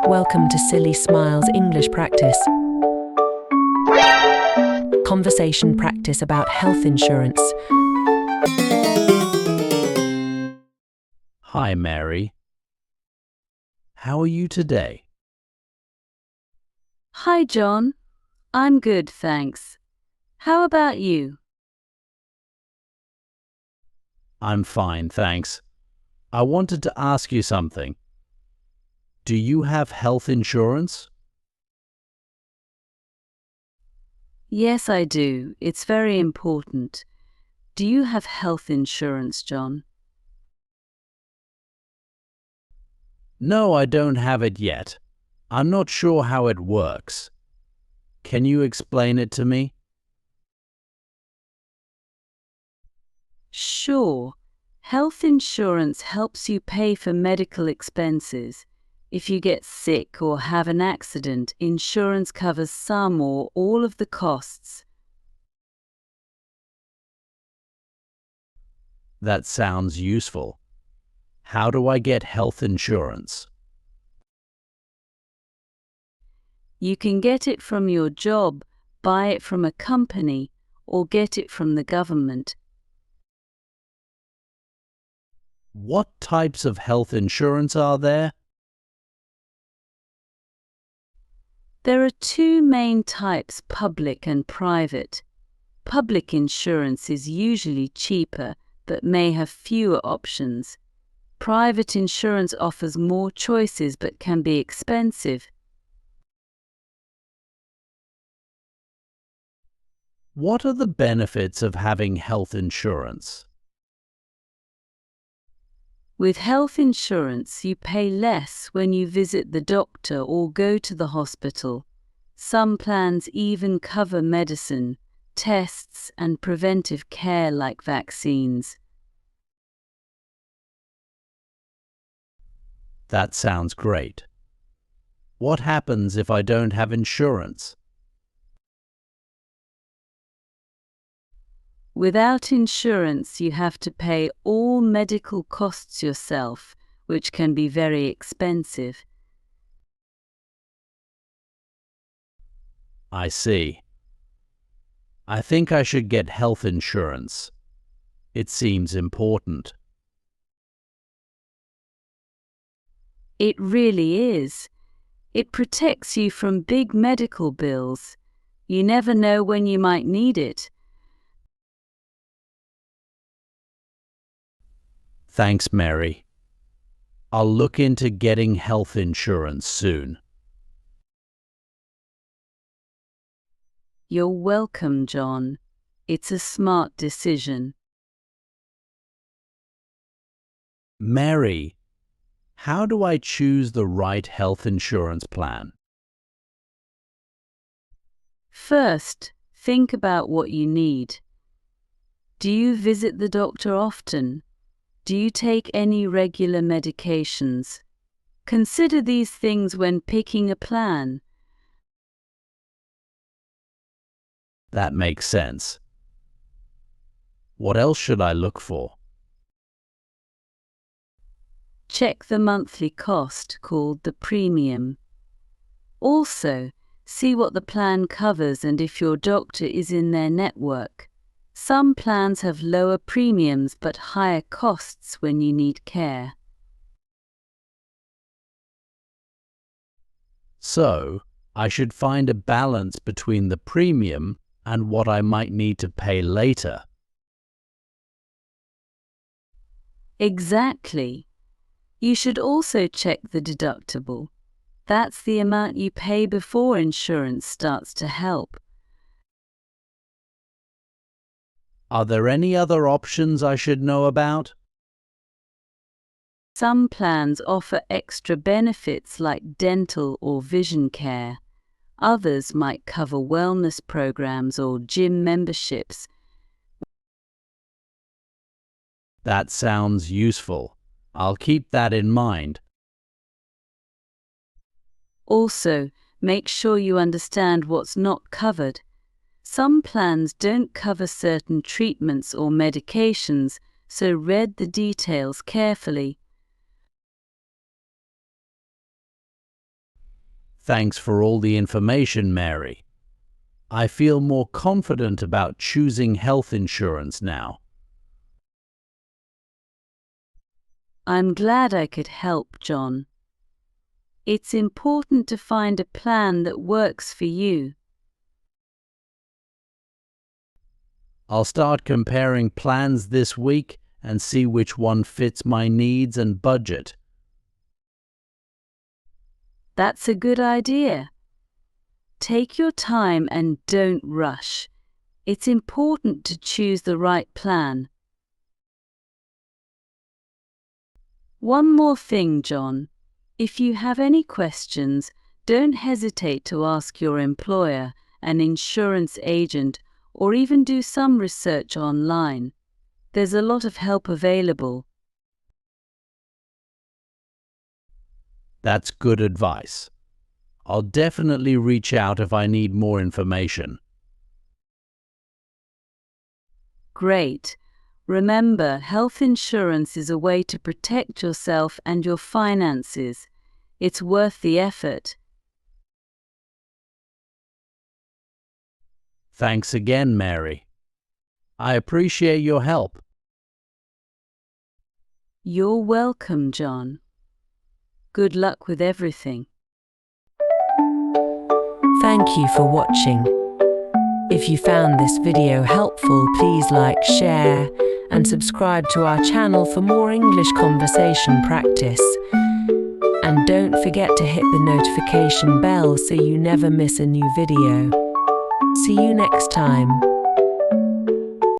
Welcome to Silly Smiles English Practice. Conversation practice about health insurance. Hi, Mary. How are you today? Hi, John. I'm good, thanks. How about you? I'm fine, thanks. I wanted to ask you something. Do you have health insurance? Yes, I do. It's very important. Do you have health insurance, John? No, I don't have it yet. I'm not sure how it works. Can you explain it to me? Sure. Health insurance helps you pay for medical expenses. If you get sick or have an accident, insurance covers some or all of the costs. That sounds useful. How do I get health insurance? You can get it from your job, buy it from a company, or get it from the government. What types of health insurance are there? There are two main types, public and private. Public insurance is usually cheaper, but may have fewer options. Private insurance offers more choices but can be expensive. What are the benefits of having health insurance? With health insurance, you pay less when you visit the doctor or go to the hospital. Some plans even cover medicine, tests, and preventive care like vaccines. That sounds great. What happens if I don't have insurance? Without insurance, you have to pay all medical costs yourself, which can be very expensive. I see. I think I should get health insurance. It seems important. It really is. It protects you from big medical bills. You never know when you might need it. Thanks, Mary. I'll look into getting health insurance soon. You're welcome, John. It's a smart decision. Mary, how do I choose the right health insurance plan? First, think about what you need. Do you visit the doctor often? Do you take any regular medications? Consider these things when picking a plan. That makes sense. What else should I look for? Check the monthly cost, called the premium. Also, see what the plan covers and if your doctor is in their network. Some plans have lower premiums but higher costs when you need care. So, I should find a balance between the premium and what I might need to pay later. Exactly. You should also check the deductible. That's the amount you pay before insurance starts to help. Are there any other options I should know about? Some plans offer extra benefits like dental or vision care. Others might cover wellness programs or gym memberships. That sounds useful. I'll keep that in mind. Also, make sure you understand what's not covered. Some plans don't cover certain treatments or medications, so read the details carefully. Thanks for all the information, Mary. I feel more confident about choosing health insurance now. I'm glad I could help, John. It's important to find a plan that works for you. I'll start comparing plans this week and see which one fits my needs and budget. That's a good idea. Take your time and don't rush. It's important to choose the right plan. One more thing, John. If you have any questions, don't hesitate to ask your employer, an insurance agent, or even do some research online. There's a lot of help available. That's good advice. I'll definitely reach out if I need more information. Great. Remember, health insurance is a way to protect yourself and your finances. It's worth the effort. Thanks again, Mary. I appreciate your help. You're welcome, John. Good luck with everything. Thank you for watching. If you found this video helpful, please like, share, and subscribe to our channel for more English conversation practice. And don't forget to hit the notification bell so you never miss a new video. See you next time.